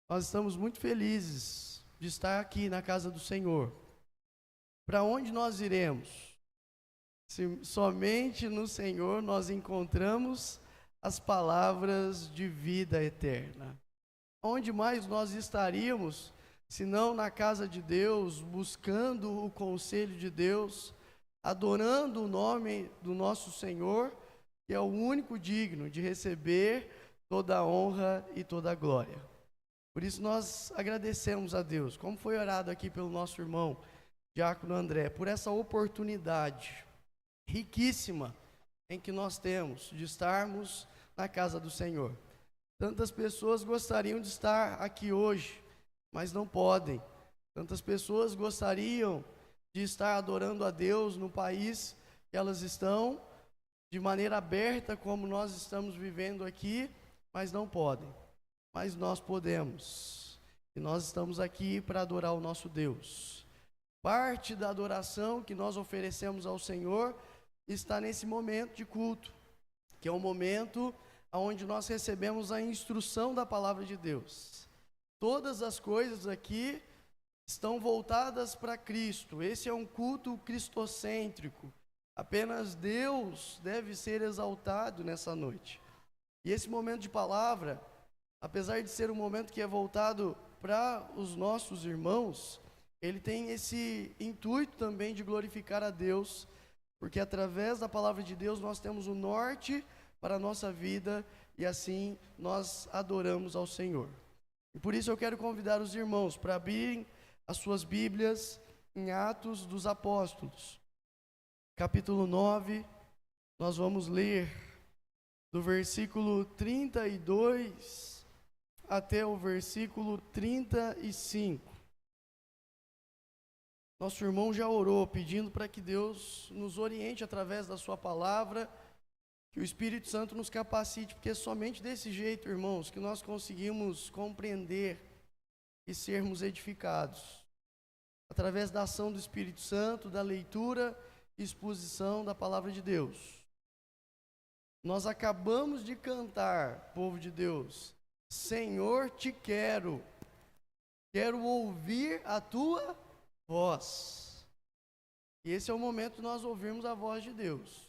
Nós estamos muito felizes de estar aqui na casa do Senhor. Para onde nós iremos? Se somente no Senhor nós encontramos as palavras de vida eterna. Onde mais nós estaríamos, se não na casa de Deus, buscando o conselho de Deus, adorando o nome do nosso Senhor, que é o único digno de receber toda a honra e toda a glória. Por isso nós agradecemos a Deus, como foi orado aqui pelo nosso irmão, Diácono André, por essa oportunidade riquíssima em que nós temos de estarmos na casa do Senhor. Tantas pessoas gostariam de estar aqui hoje, mas não podem. Tantas pessoas gostariam de estar adorando a Deus no país que elas estão, de maneira aberta, como nós estamos vivendo aqui, mas não podem. Mas nós podemos, e nós estamos aqui para adorar o nosso Deus. Parte da adoração que nós oferecemos ao Senhor está nesse momento de culto, que é o momento onde nós recebemos a instrução da palavra de Deus. Todas as coisas aqui estão voltadas para Cristo. Esse é um culto cristocêntrico. Apenas Deus deve ser exaltado nessa noite. E esse momento de palavra, apesar de ser um momento que é voltado para os nossos irmãos, ele tem esse intuito também de glorificar a Deus, porque através da palavra de Deus nós temos o norte para a nossa vida e assim nós adoramos ao Senhor. E por isso eu quero convidar os irmãos para abrirem as suas Bíblias em Atos dos Apóstolos, capítulo 9, nós vamos ler do versículo 32 até o versículo 35. Nosso irmão já orou pedindo para que Deus nos oriente através da sua palavra, que o Espírito Santo nos capacite, porque é somente desse jeito, irmãos, que nós conseguimos compreender e sermos edificados. Através da ação do Espírito Santo, da leitura e exposição da palavra de Deus. Nós acabamos de cantar, povo de Deus, Senhor, te quero ouvir a tua voz. E esse é o momento de nós ouvirmos a voz de Deus,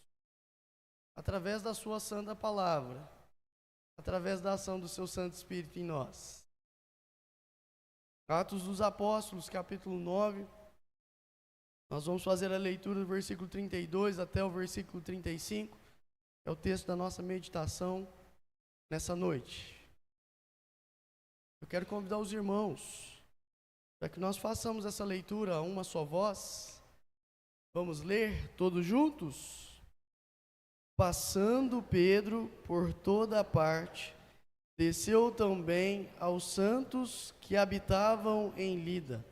através da sua santa palavra, através da ação do seu Santo Espírito em nós. Atos dos Apóstolos, capítulo 9, nós vamos fazer a leitura do versículo 32 até o versículo 35, é o texto da nossa meditação nessa noite. Eu quero convidar os irmãos para que nós façamos essa leitura a uma só voz. Vamos ler todos juntos? Passando Pedro por toda a parte, desceu também aos santos que habitavam em Lida.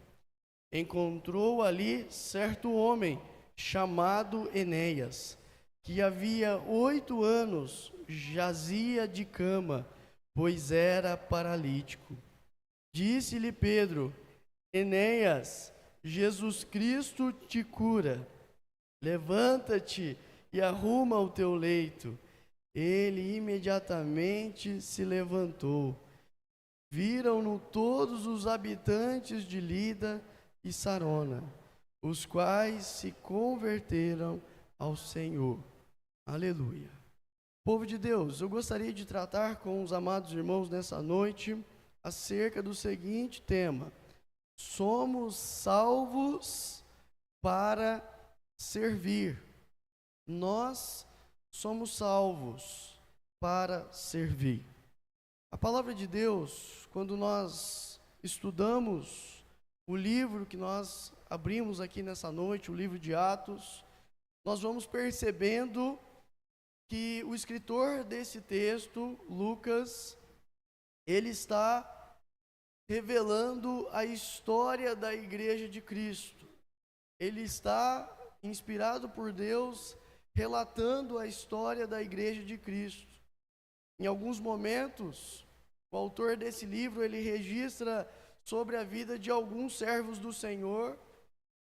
Encontrou ali certo homem chamado Enéas, que havia 8 anos jazia de cama, pois era paralítico. Disse-lhe Pedro: Enéas, Jesus Cristo te cura. Levanta-te e arruma o teu leito. Ele imediatamente se levantou. Viram-no todos os habitantes de Lida e Sarona, os quais se converteram ao Senhor. Aleluia. Povo de Deus, eu gostaria de tratar com os amados irmãos nessa noite acerca do seguinte tema: somos salvos para servir. Nós somos salvos para servir. A palavra de Deus, quando nós estudamos o livro que nós abrimos aqui nessa noite, o livro de Atos, nós vamos percebendo que o escritor desse texto, Lucas, ele está revelando a história da igreja de Cristo. Ele está inspirado por Deus, relatando a história da igreja de Cristo. Em alguns momentos, o autor desse livro, ele registra sobre a vida de alguns servos do Senhor,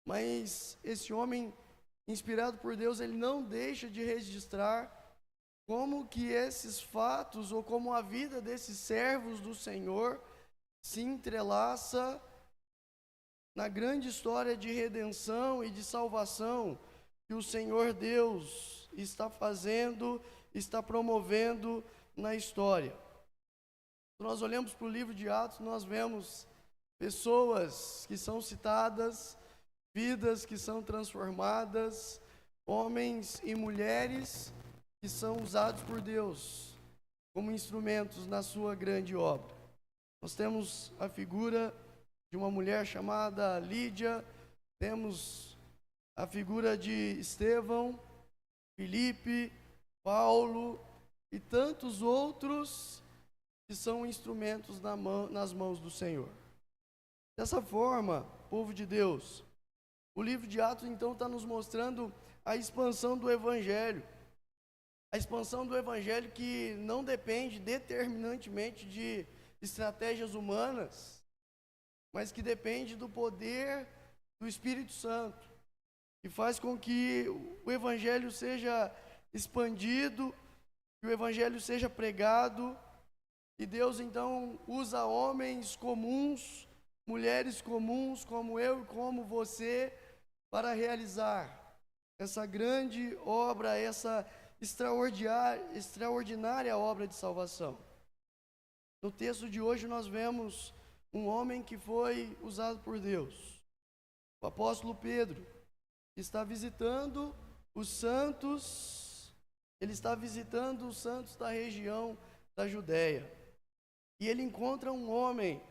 mas esse homem, inspirado por Deus, ele não deixa de registrar como que esses fatos, ou como a vida desses servos do Senhor, se entrelaça na grande história de redenção e de salvação que o Senhor Deus está fazendo, está promovendo na história. Quando nós olhamos para o livro de Atos, nós vemos pessoas que são citadas, vidas que são transformadas, homens e mulheres que são usados por Deus como instrumentos na sua grande obra. Nós temos a figura de uma mulher chamada Lídia, temos a figura de Estevão, Filipe, Paulo e tantos outros que são instrumentos nas mãos do Senhor. Dessa forma, povo de Deus, o livro de Atos então está nos mostrando a expansão do Evangelho. A expansão do Evangelho que não depende determinantemente de estratégias humanas, mas que depende do poder do Espírito Santo, que faz com que o Evangelho seja expandido, que o Evangelho seja pregado, e Deus então usa homens comuns, mulheres comuns, como eu e como você, para realizar essa grande obra, essa extraordinária obra de salvação. No texto de hoje nós vemos um homem que foi usado por Deus, o apóstolo Pedro, que está visitando os santos, ele está visitando os santos da região da Judéia. E ele encontra um homem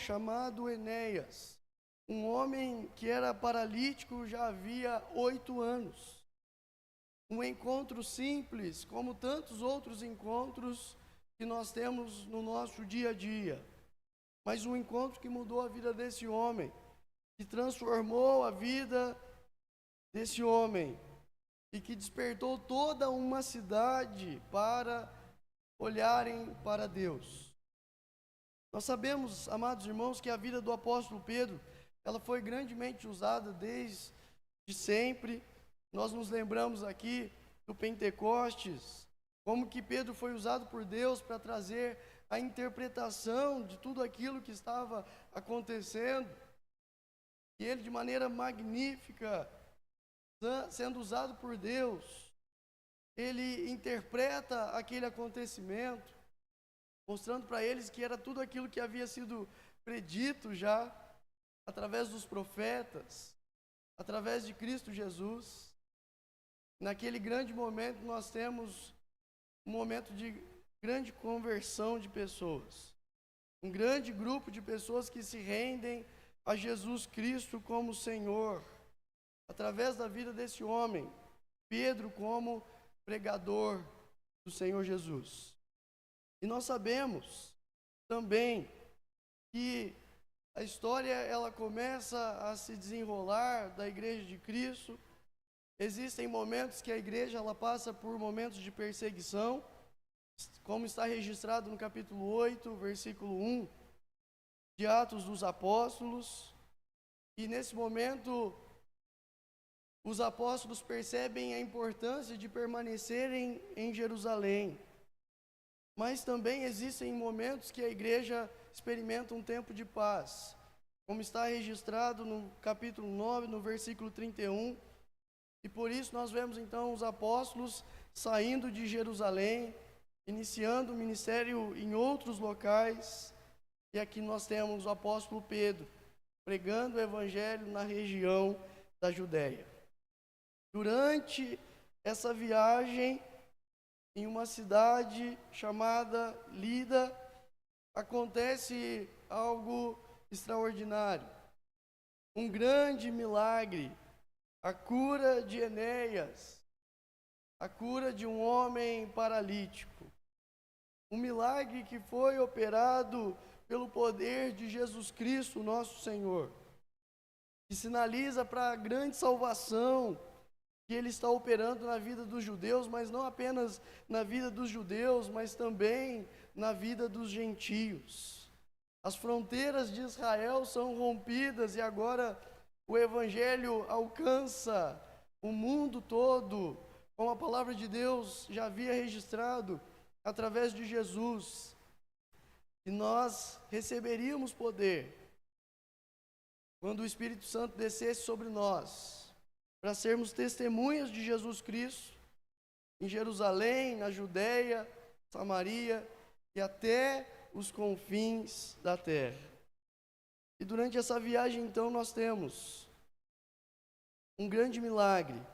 chamado Enéas, um homem que era paralítico já havia 8 anos. Um encontro simples, como tantos outros encontros que nós temos no nosso dia a dia. Mas um encontro que mudou a vida desse homem, que transformou a vida desse homem e que despertou toda uma cidade para olharem para Deus. Nós sabemos, amados irmãos, que a vida do apóstolo Pedro, ela foi grandemente usada desde sempre. Nós nos lembramos aqui do Pentecostes, como que Pedro foi usado por Deus para trazer a interpretação de tudo aquilo que estava acontecendo. E ele, de maneira magnífica, sendo usado por Deus, ele interpreta aquele acontecimento, mostrando para eles que era tudo aquilo que havia sido predito já, através dos profetas, através de Cristo Jesus. Naquele grande momento nós temos um momento de grande conversão de pessoas, um grande grupo de pessoas que se rendem a Jesus Cristo como Senhor, através da vida desse homem, Pedro, como pregador do Senhor Jesus. E nós sabemos também que a história ela começa a se desenrolar da Igreja de Cristo. Existem momentos que a igreja ela passa por momentos de perseguição, como está registrado no capítulo 8, versículo 1 de Atos dos Apóstolos. E nesse momento os apóstolos percebem a importância de permanecerem em Jerusalém. Mas também existem momentos que a igreja experimenta um tempo de paz, como está registrado no capítulo 9, no versículo 31. E por isso nós vemos então os apóstolos saindo de Jerusalém, iniciando o ministério em outros locais. E aqui nós temos o apóstolo Pedro pregando o evangelho na região da Judéia. Durante essa viagem, em uma cidade chamada Lida, acontece algo extraordinário. Um grande milagre, a cura de Enéas, a cura de um homem paralítico. Um milagre que foi operado pelo poder de Jesus Cristo, nosso Senhor, que sinaliza para a grande salvação que Ele está operando na vida dos judeus, mas não apenas na vida dos judeus, mas também na vida dos gentios. As fronteiras de Israel são rompidas e agora o Evangelho alcança o mundo todo, como a palavra de Deus já havia registrado através de Jesus. que nós receberíamos poder quando o Espírito Santo descesse sobre nós, para sermos testemunhas de Jesus Cristo em Jerusalém, na Judéia, Samaria e até os confins da terra. E durante essa viagem, então, nós temos um grande milagre,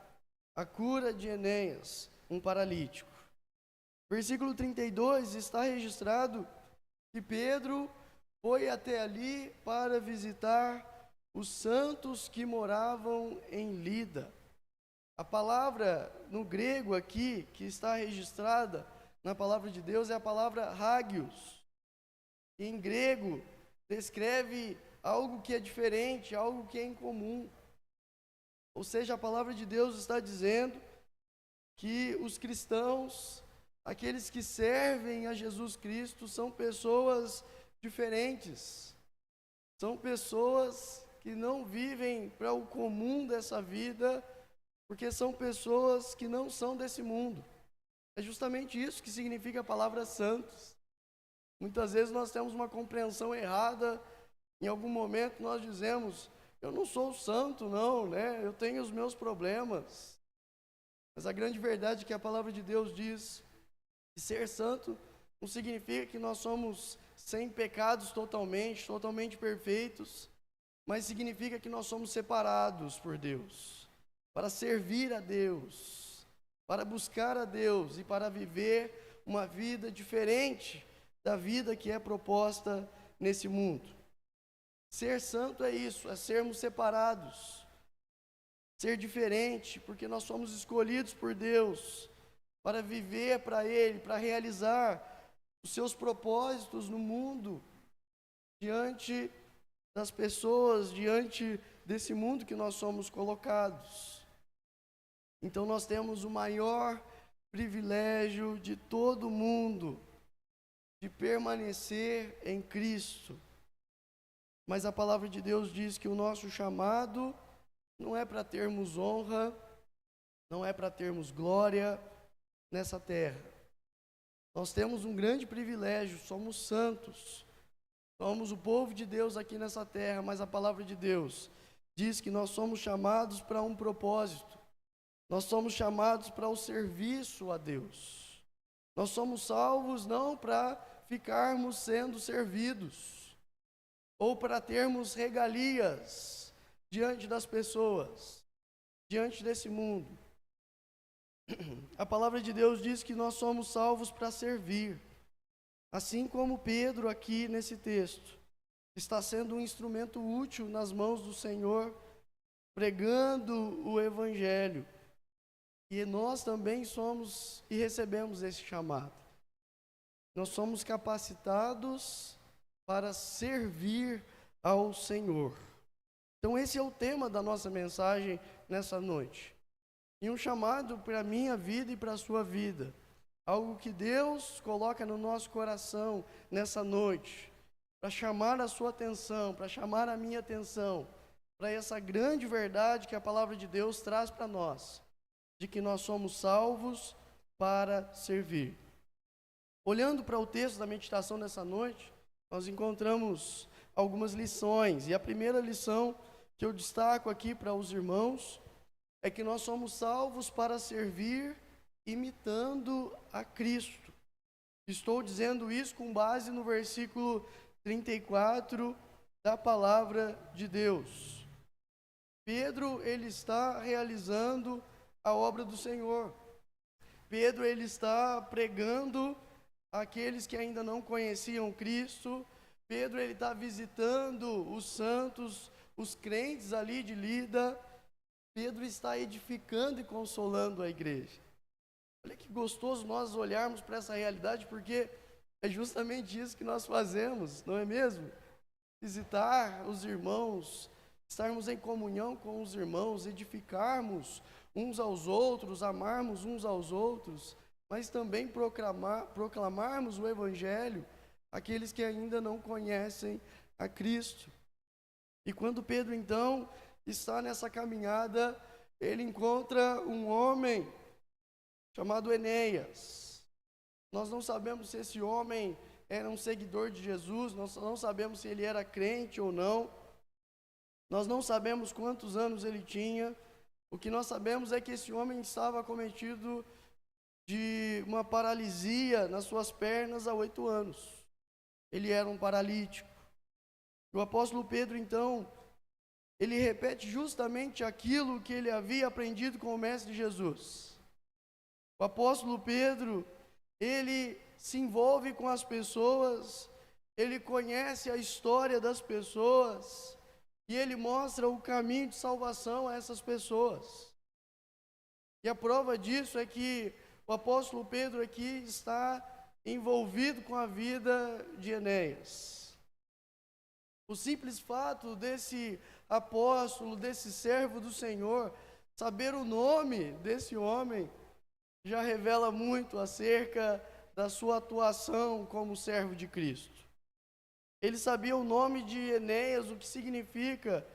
a cura de Enéas, um paralítico. Versículo 32 está registrado que Pedro foi até ali para visitar os santos que moravam em Lida. A palavra no grego aqui, que está registrada na palavra de Deus, é a palavra hagios, que em grego descreve algo que é diferente, algo que é incomum. Ou seja, a palavra de Deus está dizendo que os cristãos, aqueles que servem a Jesus Cristo, são pessoas diferentes, são pessoas que não vivem para o comum dessa vida, porque são pessoas que não são desse mundo. É justamente isso que significa a palavra santos. Muitas vezes nós temos uma compreensão errada, em algum momento nós dizemos, eu não sou santo não, né? Eu tenho os meus problemas. Mas a grande verdade é que a palavra de Deus diz que ser santo não significa que nós somos sem pecados totalmente perfeitos, mas significa que nós somos separados por Deus, para servir a Deus, para buscar a Deus e para viver uma vida diferente da vida que é proposta nesse mundo. Ser santo é isso, é sermos separados, ser diferente, porque nós somos escolhidos por Deus para viver para Ele, para realizar os seus propósitos no mundo, diante das pessoas, diante desse mundo que nós somos colocados. Então nós temos o maior privilégio de todo mundo, de permanecer em Cristo. Mas a palavra de Deus diz que o nosso chamado não é para termos honra, não é para termos glória nessa terra. Nós temos um grande privilégio, somos santos, somos o povo de Deus aqui nessa terra, mas a palavra de Deus diz que nós somos chamados para um propósito, nós somos chamados para o serviço a Deus. Nós somos salvos não para ficarmos sendo servidos, ou para termos regalias diante das pessoas, diante desse mundo. A palavra de Deus diz que nós somos salvos para servir. Assim como Pedro aqui nesse texto está sendo um instrumento útil nas mãos do Senhor, pregando o Evangelho. E nós também somos e recebemos esse chamado. Nós somos capacitados para servir ao Senhor. Então esse é o tema da nossa mensagem nessa noite. E um chamado para a minha vida e para a sua vida. Algo que Deus coloca no nosso coração nessa noite, para chamar a sua atenção, para chamar a minha atenção, para essa grande verdade que a palavra de Deus traz para nós, de que nós somos salvos para servir. Olhando para o texto da meditação nessa noite, nós encontramos algumas lições, e a primeira lição que eu destaco aqui para os irmãos é que nós somos salvos para servir imitando a Cristo. Estou dizendo isso com base no versículo 34 da palavra de Deus. Pedro, ele está realizando a obra do Senhor. Pedro, ele está pregando àqueles que ainda não conheciam Cristo. Pedro, ele está visitando os santos, os crentes ali de Lida. Pedro está edificando e consolando a igreja. Olha que gostoso nós olharmos para essa realidade, porque é justamente isso que nós fazemos, não é mesmo? Visitar os irmãos, estarmos em comunhão com os irmãos, edificarmos uns aos outros, amarmos uns aos outros, mas também proclamarmos o Evangelho àqueles que ainda não conhecem a Cristo. E quando Pedro, então, está nessa caminhada, ele encontra um homem chamado Enéas. Nós não sabemos se esse homem era um seguidor de Jesus, nós não sabemos se ele era crente ou não, nós não sabemos quantos anos ele tinha, o que nós sabemos é que esse homem estava acometido de uma paralisia nas suas pernas há 8 anos. Ele era um paralítico. O apóstolo Pedro, então, ele repete justamente aquilo que ele havia aprendido com o Mestre Jesus. O apóstolo Pedro, ele se envolve com as pessoas, ele conhece a história das pessoas e ele mostra o caminho de salvação a essas pessoas. E a prova disso é que o apóstolo Pedro aqui está envolvido com a vida de Enéas. O simples fato desse apóstolo, desse servo do Senhor, saber o nome desse homem, já revela muito acerca da sua atuação como servo de Cristo. Ele sabia o nome de Enéas, o que significa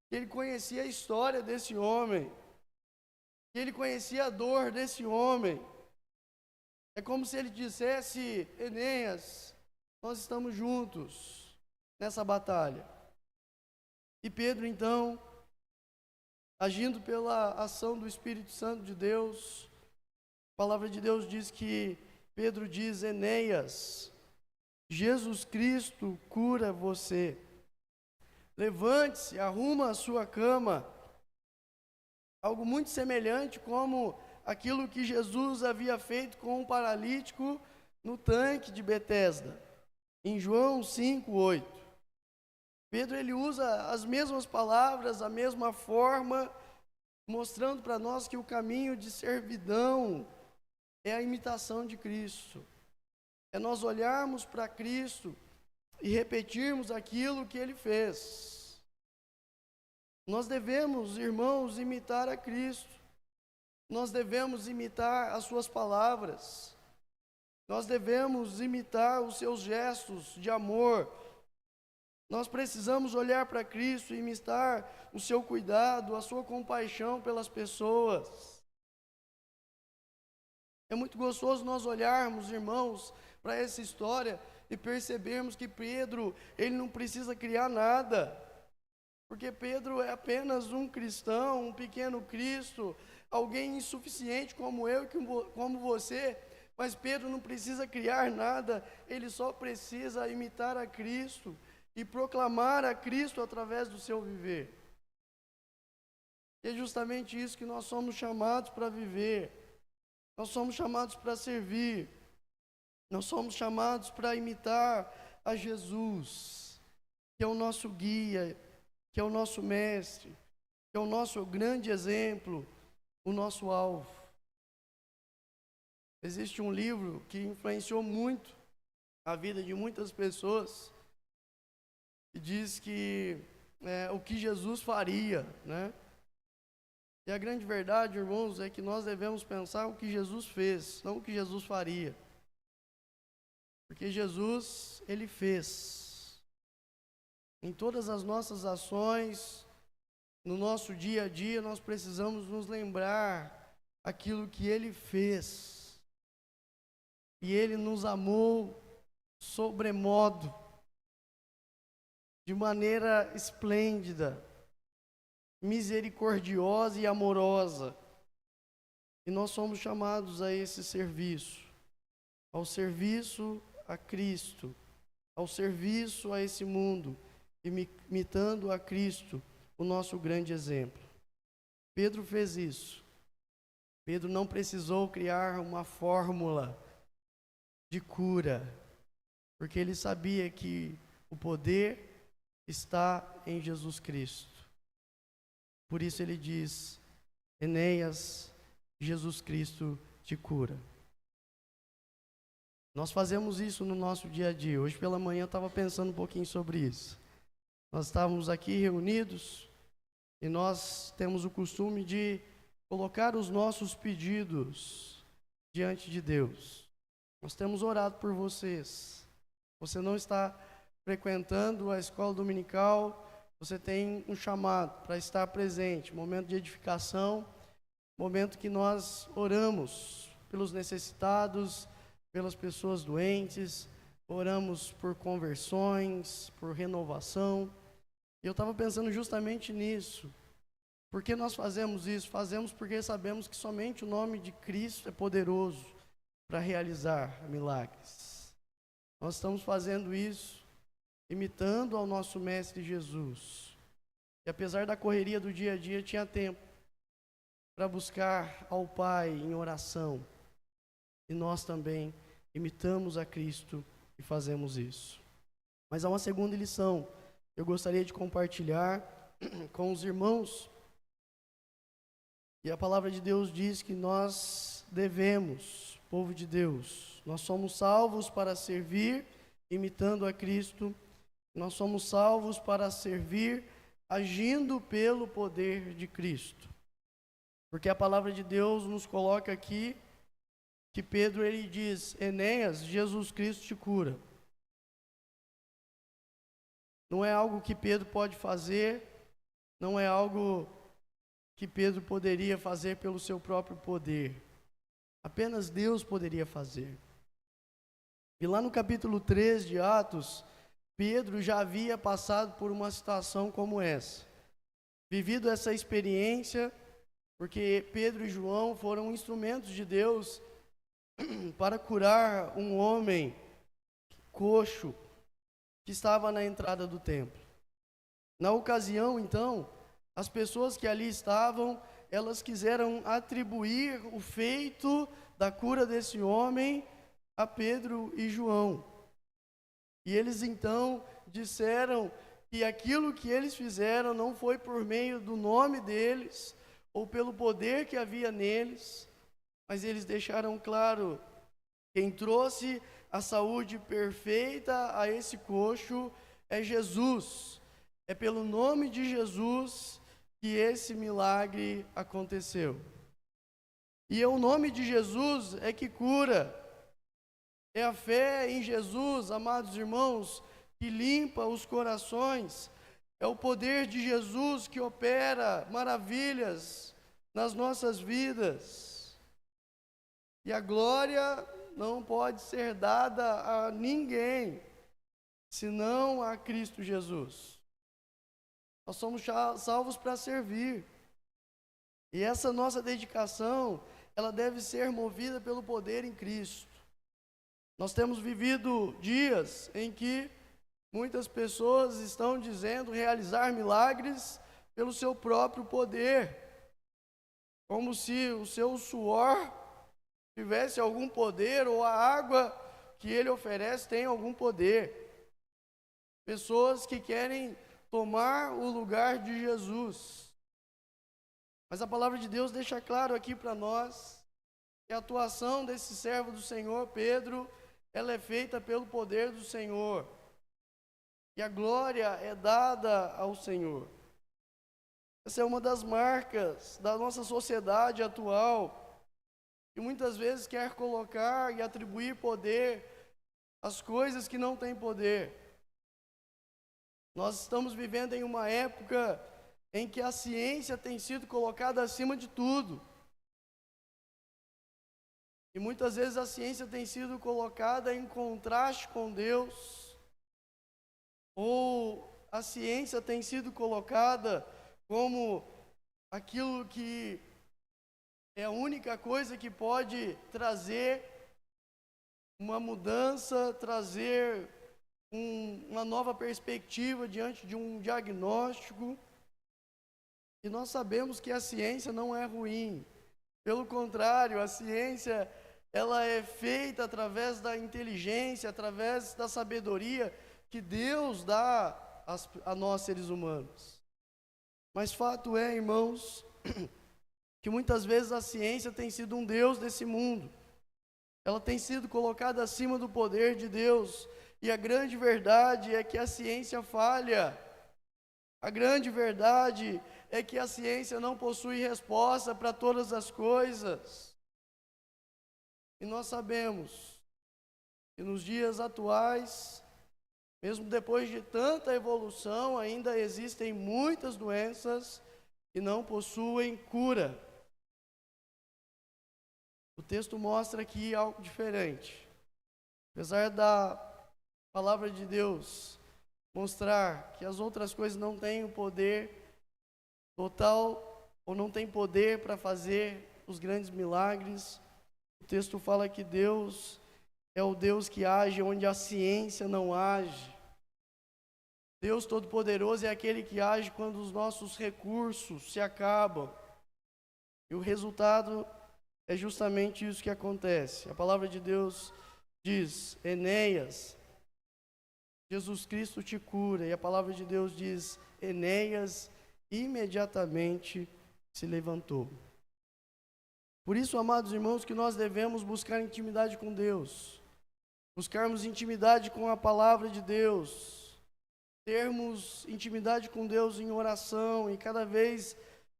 que ele conhecia a história desse homem, que ele conhecia a dor desse homem. É como se ele dissesse: Enéas, nós estamos juntos nessa batalha. E Pedro, então, agindo pela ação do Espírito Santo de Deus, a palavra de Deus diz que Pedro diz: Enéas, Jesus Cristo cura você. Levante-se, arruma a sua cama. Algo muito semelhante como aquilo que Jesus havia feito com um paralítico no tanque de Betesda, em João 5:8. Pedro, ele usa as mesmas palavras, a mesma forma, mostrando para nós que o caminho de servidão é a imitação de Cristo. É nós olharmos para Cristo e repetirmos aquilo que Ele fez. Nós devemos, irmãos, imitar a Cristo. Nós devemos imitar as suas palavras. Nós devemos imitar os seus gestos de amor. Nós precisamos olhar para Cristo e imitar o seu cuidado, a sua compaixão pelas pessoas. É muito gostoso nós olharmos, irmãos, para essa história e percebermos que Pedro, ele não precisa criar nada. Porque Pedro é apenas um cristão, um pequeno Cristo, alguém insuficiente como eu e como você, mas Pedro não precisa criar nada, ele só precisa imitar a Cristo e proclamar a Cristo através do seu viver. E é justamente isso que nós somos chamados para viver, nós somos chamados para servir, nós somos chamados para imitar a Jesus, que é o nosso guia, que é o nosso mestre, que é o nosso grande exemplo, o nosso alvo. Existe um livro que influenciou muito a vida de muitas pessoas, e diz que o que Jesus faria, né? E a grande verdade, irmãos, é que nós devemos pensar o que Jesus fez, não o que Jesus faria. Porque Jesus, Ele fez. Em todas as nossas ações, no nosso dia a dia, nós precisamos nos lembrar aquilo que Ele fez. E Ele nos amou sobremodo, de maneira esplêndida, misericordiosa e amorosa. E nós somos chamados a esse serviço, ao serviço a Cristo, ao serviço a esse mundo, imitando a Cristo, o nosso grande exemplo. Pedro fez isso. Pedro não precisou criar uma fórmula de cura, porque ele sabia que o poder está em Jesus Cristo. Por isso ele diz: Enéas, Jesus Cristo te cura. Nós fazemos isso no nosso dia a dia. Hoje pela manhã eu estava pensando um pouquinho sobre isso. Nós estávamos aqui reunidos e nós temos o costume de colocar os nossos pedidos diante de Deus. Nós temos orado por vocês. Você não está frequentando a escola dominical, você tem um chamado para estar presente, momento de edificação, momento que nós oramos pelos necessitados, pelas pessoas doentes, oramos por conversões, por renovação. E eu estava pensando justamente nisso. Por que nós fazemos isso? Fazemos porque sabemos que somente o nome de Cristo é poderoso para realizar milagres. Nós estamos fazendo isso imitando ao nosso Mestre Jesus. E apesar da correria do dia a dia, tinha tempo para buscar ao Pai em oração. E nós também imitamos a Cristo e fazemos isso. Mas há uma segunda lição que eu gostaria de compartilhar com os irmãos. E a palavra de Deus diz que nós devemos, povo de Deus, nós somos salvos para servir, imitando a Cristo. Nós somos salvos para servir, agindo pelo poder de Cristo. Porque a palavra de Deus nos coloca aqui, que Pedro ele diz, Enéas, Jesus Cristo te cura. Não é algo que Pedro pode fazer, não é algo que Pedro poderia fazer pelo seu próprio poder. Apenas Deus poderia fazer. E lá no capítulo 3 de Atos, Pedro já havia passado por uma situação como essa. Vivido essa experiência, porque Pedro e João foram instrumentos de Deus para curar um homem coxo que estava na entrada do templo. Na ocasião, então, as pessoas que ali estavam, elas quiseram atribuir o feito da cura desse homem a Pedro e João. E eles então disseram que aquilo que eles fizeram não foi por meio do nome deles, ou pelo poder que havia neles, mas eles deixaram claro, quem trouxe a saúde perfeita a esse coxo é Jesus. É pelo nome de Jesus que esse milagre aconteceu. E é o nome de Jesus é que cura. É a fé em Jesus, amados irmãos, que limpa os corações. É o poder de Jesus que opera maravilhas nas nossas vidas. E a glória não pode ser dada a ninguém, senão a Cristo Jesus. Nós somos salvos para servir. E essa nossa dedicação, ela deve ser movida pelo poder em Cristo. Nós temos vivido dias em que muitas pessoas estão dizendo realizar milagres pelo seu próprio poder, como se o seu suor tivesse algum poder ou a água que ele oferece tem algum poder. Pessoas que querem tomar o lugar de Jesus. Mas a palavra de Deus deixa claro aqui para nós que a atuação desse servo do Senhor, Pedro, ela é feita pelo poder do Senhor. E a glória é dada ao Senhor. Essa é uma das marcas da nossa sociedade atual, que muitas vezes quer colocar e atribuir poder às coisas que não têm poder. Nós estamos vivendo em uma época em que a ciência tem sido colocada acima de tudo. E muitas vezes a ciência tem sido colocada em contraste com Deus, ou a ciência tem sido colocada como aquilo que é a única coisa que pode trazer uma mudança, trazer uma nova perspectiva diante de um diagnóstico. E nós sabemos que a ciência não é ruim. Pelo contrário, a ciência ela é feita através da inteligência, através da sabedoria que Deus dá a nós seres humanos. Mas fato é, irmãos, que muitas vezes a ciência tem sido um Deus desse mundo. Ela tem sido colocada acima do poder de Deus. E a grande verdade é que a ciência falha. A grande verdade é que a ciência não possui resposta para todas as coisas. E nós sabemos que nos dias atuais, mesmo depois de tanta evolução, ainda existem muitas doenças que não possuem cura. O texto mostra aqui algo diferente. Apesar da palavra de Deus mostrar que as outras coisas não têm o poder total ou não têm poder para fazer os grandes milagres, o texto fala que Deus é o Deus que age onde a ciência não age. Deus Todo-Poderoso é aquele que age quando os nossos recursos se acabam. E o resultado é justamente isso que acontece. A palavra de Deus diz: Enéas, Jesus Cristo te cura. E a palavra de Deus diz: Enéas imediatamente se levantou. Por isso, amados irmãos, que nós devemos buscar intimidade com Deus. Buscarmos intimidade com a palavra de Deus. Termos intimidade com Deus em oração e cada vez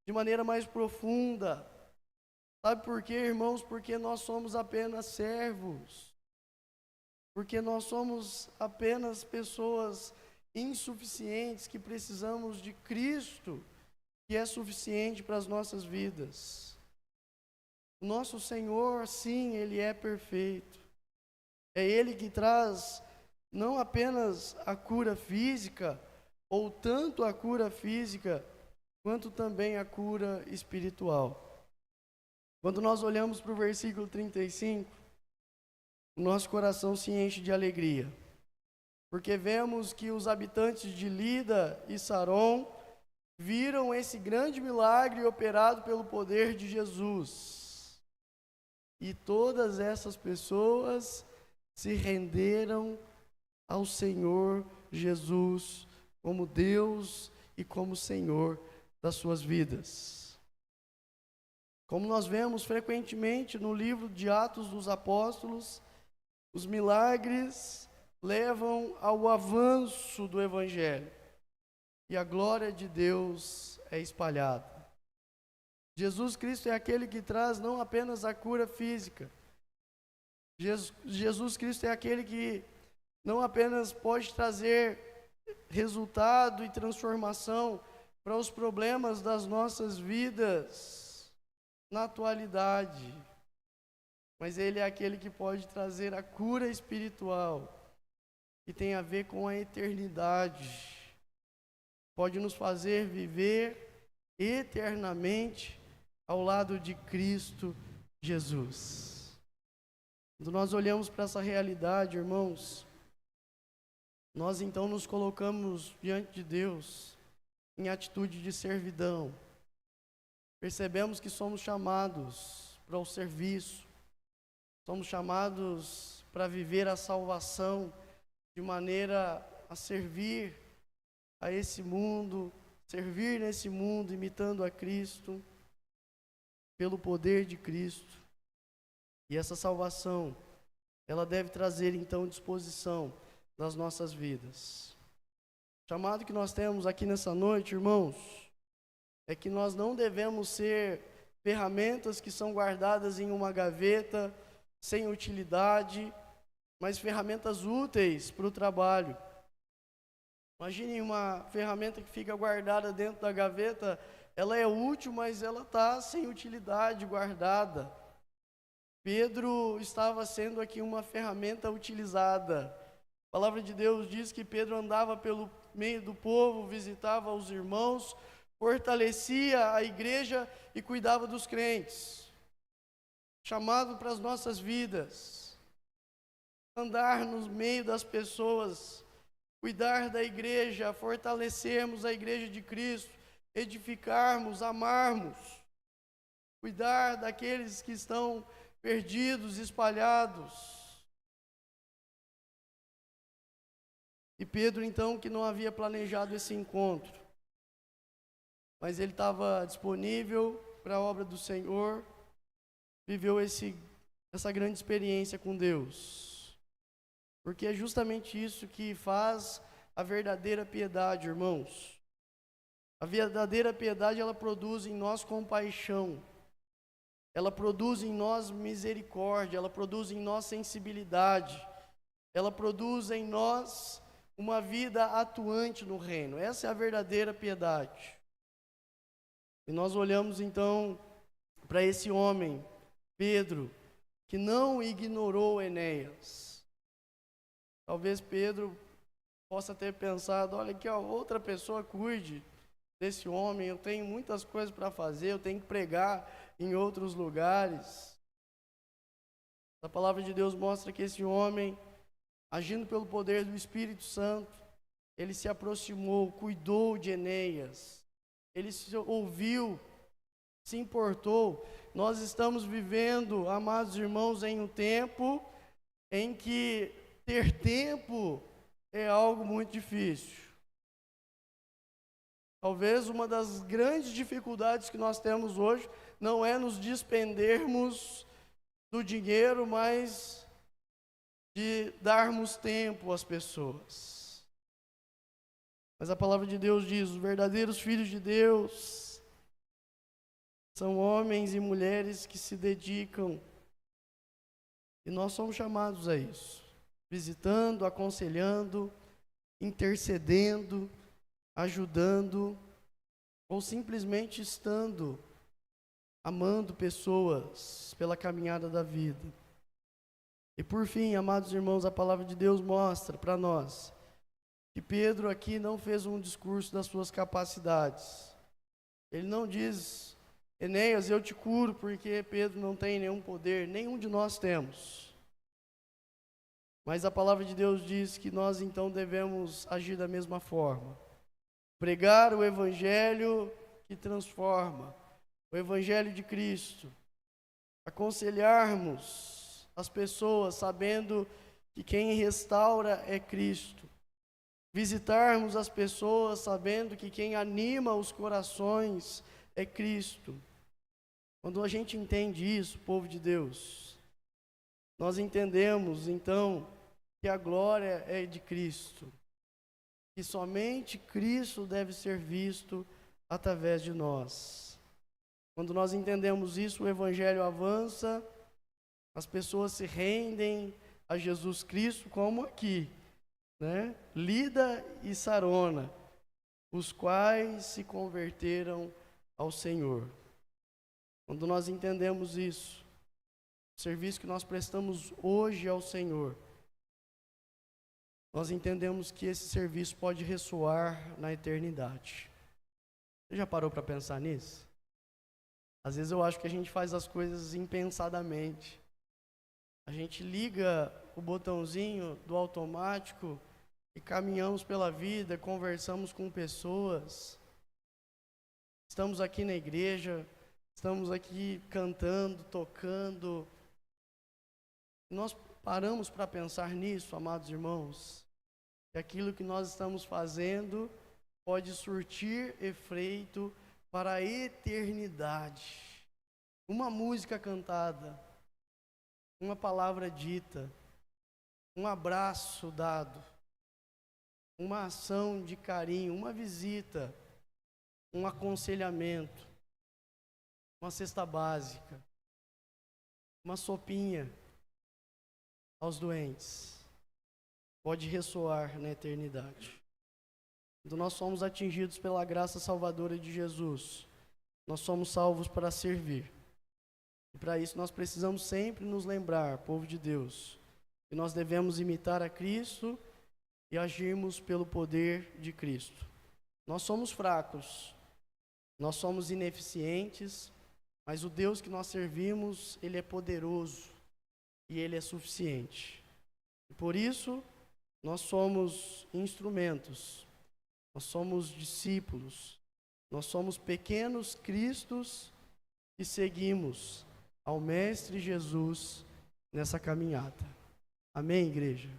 de maneira mais profunda. Sabe por quê, irmãos? Porque nós somos apenas servos. Porque nós somos apenas pessoas insuficientes que precisamos de Cristo, que é suficiente para as nossas vidas. O nosso Senhor, sim, Ele é perfeito. É Ele que traz não apenas a cura física, ou tanto a cura física, quanto também a cura espiritual. Quando nós olhamos para o versículo 35, o nosso coração se enche de alegria, porque vemos que os habitantes de Lida e Saron viram esse grande milagre operado pelo poder de Jesus. E todas essas pessoas se renderam ao Senhor Jesus como Deus e como Senhor das suas vidas. Como nós vemos frequentemente no livro de Atos dos Apóstolos, os milagres levam ao avanço do Evangelho e a glória de Deus é espalhada. Jesus Cristo é aquele que traz não apenas a cura física. Jesus Cristo é aquele que não apenas pode trazer resultado e transformação para os problemas das nossas vidas na atualidade, mas Ele é aquele que pode trazer a cura espiritual, que tem a ver com a eternidade, pode nos fazer viver eternamente ao lado de Cristo Jesus. Quando nós olhamos para essa realidade, irmãos, nós então nos colocamos diante de Deus em atitude de servidão. Percebemos que somos chamados para o serviço, somos chamados para viver a salvação de maneira a servir a esse mundo, servir nesse mundo imitando a Cristo, pelo poder de Cristo. E essa salvação, ela deve trazer então disposição das nossas vidas. O chamado que nós temos aqui nessa noite, irmãos, é que nós não devemos ser ferramentas que são guardadas em uma gaveta, sem utilidade, mas ferramentas úteis para o trabalho. Imagine uma ferramenta que fica guardada dentro da gaveta, ela é útil, mas ela está sem utilidade, guardada. Pedro estava sendo aqui uma ferramenta utilizada. A palavra de Deus diz que Pedro andava pelo meio do povo, visitava os irmãos, fortalecia a igreja e cuidava dos crentes. Chamado para as nossas vidas, andar no meio das pessoas, cuidar da igreja, fortalecermos a igreja de Cristo, edificarmos, amarmos, cuidar daqueles que estão perdidos, espalhados. E Pedro, então, que não havia planejado esse encontro, mas ele estava disponível para a obra do Senhor, viveu essa grande experiência com Deus. Porque é justamente isso que faz a verdadeira piedade, irmãos. A verdadeira piedade, ela produz em nós compaixão, ela produz em nós misericórdia, ela produz em nós sensibilidade, ela produz em nós uma vida atuante no reino. Essa é a verdadeira piedade. E nós olhamos então para esse homem, Pedro, que não ignorou Enéas. Talvez Pedro possa ter pensado, olha aqui, ó, outra pessoa cuide desse homem, eu tenho muitas coisas para fazer, eu tenho que pregar em outros lugares. A palavra de Deus mostra que esse homem, agindo pelo poder do Espírito Santo, ele se aproximou, cuidou de Enéas, ele se ouviu, se importou. Nós estamos vivendo, amados irmãos, em um tempo em que ter tempo é algo muito difícil. Talvez uma das grandes dificuldades que nós temos hoje não é nos despendermos do dinheiro, mas de darmos tempo às pessoas. Mas a palavra de Deus diz: os verdadeiros filhos de Deus são homens e mulheres que se dedicam, e nós somos chamados a isso, visitando, aconselhando, intercedendo, ajudando, ou simplesmente estando, amando pessoas pela caminhada da vida. E por fim, amados irmãos, a palavra de Deus mostra para nós que Pedro aqui não fez um discurso das suas capacidades. Ele não diz: Enéas, eu te curo, porque Pedro não tem nenhum poder, nenhum de nós temos. Mas a palavra de Deus diz que nós então devemos agir da mesma forma. Pregar o Evangelho que transforma, o Evangelho de Cristo. Aconselharmos as pessoas sabendo que quem restaura é Cristo. Visitarmos as pessoas sabendo que quem anima os corações é Cristo. Quando a gente entende isso, povo de Deus, nós entendemos então que a glória é de Cristo, que somente Cristo deve ser visto através de nós. Quando nós entendemos isso, o Evangelho avança, as pessoas se rendem a Jesus Cristo, como aqui, né? Lida e Sarona, os quais se converteram ao Senhor. Quando nós entendemos isso, o serviço que nós prestamos hoje ao Senhor, nós entendemos que esse serviço pode ressoar na eternidade. Você já parou para pensar nisso? Às vezes eu acho que a gente faz as coisas impensadamente. A gente liga o botãozinho do automático e caminhamos pela vida, conversamos com pessoas. Estamos aqui na igreja, estamos aqui cantando, tocando. Nós paramos para pensar nisso, amados irmãos, que aquilo que nós estamos fazendo pode surtir efeito para a eternidade. Uma música cantada, uma palavra dita, um abraço dado, uma ação de carinho, uma visita, um aconselhamento, uma cesta básica, uma sopinha aos doentes, pode ressoar na eternidade. Quando nós somos atingidos pela graça salvadora de Jesus, nós somos salvos para servir. E para isso nós precisamos sempre nos lembrar, povo de Deus, que nós devemos imitar a Cristo e agirmos pelo poder de Cristo. Nós somos fracos, nós somos ineficientes, mas o Deus que nós servimos, Ele é poderoso e Ele é suficiente. E por isso, nós somos instrumentos, nós somos discípulos, nós somos pequenos cristos que seguimos ao Mestre Jesus nessa caminhada. Amém, igreja?